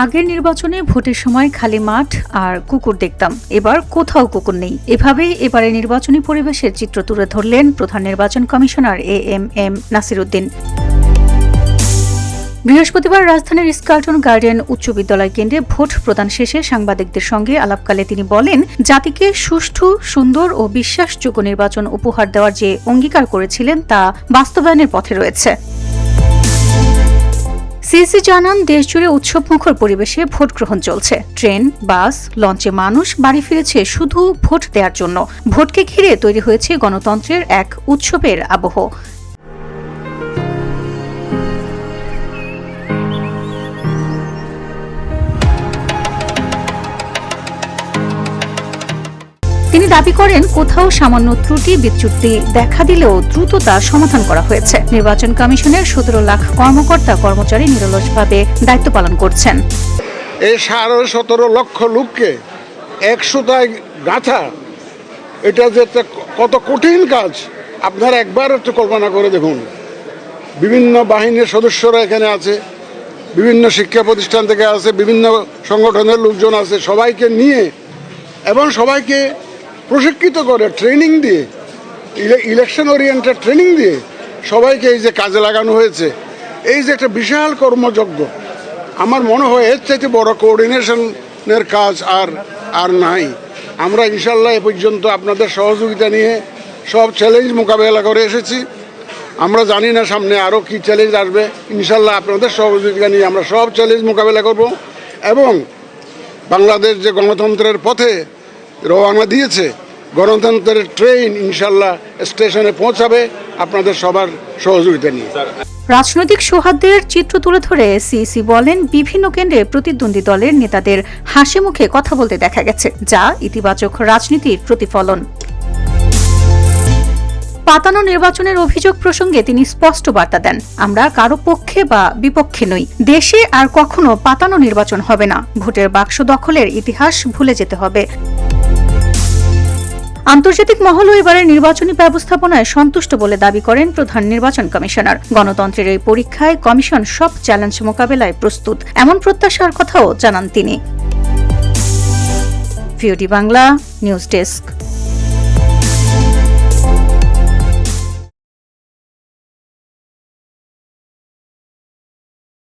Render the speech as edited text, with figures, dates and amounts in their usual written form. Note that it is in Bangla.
আগের নির্বাচনে ভোটের সময় খালি মাঠ আর কুকুর দেখতাম, এবার কোথাও কুকুর নেই। এভাবেই এবারে নির্বাচনী পরিবেশের চিত্র তুলে ধরলেন প্রধান নির্বাচন কমিশনার এএমএম নাসির উদ্দিন। বৃহস্পতিবার রাজধানীর স্কার্টন গার্ডেন উচ্চ বিদ্যালয় কেন্দ্রে ভোট প্রদান শেষে সাংবাদিকদের সঙ্গে আলাপকালে তিনি বলেন, জাতিকে সুষ্ঠু, সুন্দর ও বিশ্বাসযোগ্য নির্বাচন উপহার দেওয়ার যে অঙ্গীকার করেছিলেন তা বাস্তবায়নের পথে রয়েছে। সিসি জানান, দেশজুড়ে উৎসবমুখর পরিবেশে ভোট গ্রহণ চলছে। ট্রেন, বাস, লঞ্চে মানুষ বাড়ি ফিরেছে শুধু ভোট দেওয়ার জন্য। ভোটকে ঘিরে তৈরি হয়েছে গণতন্ত্রের এক উৎসবের আবহ। তিনি দাবি করেন, কোথাও সামান্য ত্রুটি বিচ্যুতি দেখা দিলেও দ্রুত তা সমাধান করা হয়েছে। নির্বাচন কমিশনের 17 লাখ কর্মকর্তা কর্মচারী নিরলসভাবে দায়িত্ব পালন করছেন। এই 17.5 লক্ষ লোককে 100টায় গাঁথা, এটা যে কত কঠিন কাজ আপনারা একবার একটু কল্পনা করে দেখুন। বিভিন্ন বাহিনীর সদস্যরা এখানে আছে, বিভিন্ন শিক্ষা প্রতিষ্ঠান থেকে আছে, বিভিন্ন সংগঠনের লোকজন আছে, সবাইকে নিয়ে এবং সবাইকে প্রশিক্ষিত করে ট্রেনিং দিয়ে, ইলেকশন ওরিয়েন্টেড ট্রেনিং দিয়ে সবাইকে এই যে কাজে লাগানো হয়েছে, এই যে একটা বিশাল কর্মযজ্ঞ, আমার মনে হয় এর চাইতে বড় কোঅর্ডিনেশনের কাজ আর নাই। আমরা ইনশাল্লাহ এ পর্যন্ত আপনাদের সহযোগিতা নিয়ে সব চ্যালেঞ্জ মোকাবেলা করে এসেছি। আমরা জানি না সামনে আরও কি চ্যালেঞ্জ আসবে। ইনশাল্লাহ আপনাদের সহযোগিতা নিয়ে আমরা সব চ্যালেঞ্জ মোকাবেলা করব এবং বাংলাদেশ যে গণতন্ত্রের পথে রওনা দিয়েছে, গণতন্ত্রের ট্রেন ইনশাল্লাহ স্টেশনে পৌঁছাবে আপনাদের সবার সহযোগিতা নিয়ে। রাজনৈতিক সৌহার্দ্যের চিত্র তুলে ধরে সিইসি বলেন, বিভিন্ন কেন্দ্রে প্রতিদ্বন্দ্বী দলের নেতাদের হাসি মুখে কথা বলতে দেখা গেছে, যা ইতিবাচক রাজনীতির প্রতিফলন। পাতানো নির্বাচনের অভিযোগ প্রসঙ্গে তিনি স্পষ্ট বার্তা দেন, আমরা কারো পক্ষে বা বিপক্ষে নই। দেশে আর কখনো পাতানো নির্বাচন হবে না। ভোটের বাক্স দখলের ইতিহাস ভুলে যেতে হবে। আন্তর্জাতিক মহলও এবারের নির্বাচনী ব্যবস্থাপনায় সন্তুষ্ট বলে দাবি করেন প্রধান নির্বাচন কমিশনার। গণতন্ত্রের এই পরীক্ষায় কমিশন সব চ্যালেঞ্জ মোকাবেলায় প্রস্তুত, এমন প্রত্যাশার কথাও জানান তিনি। VOD Bangla news desk.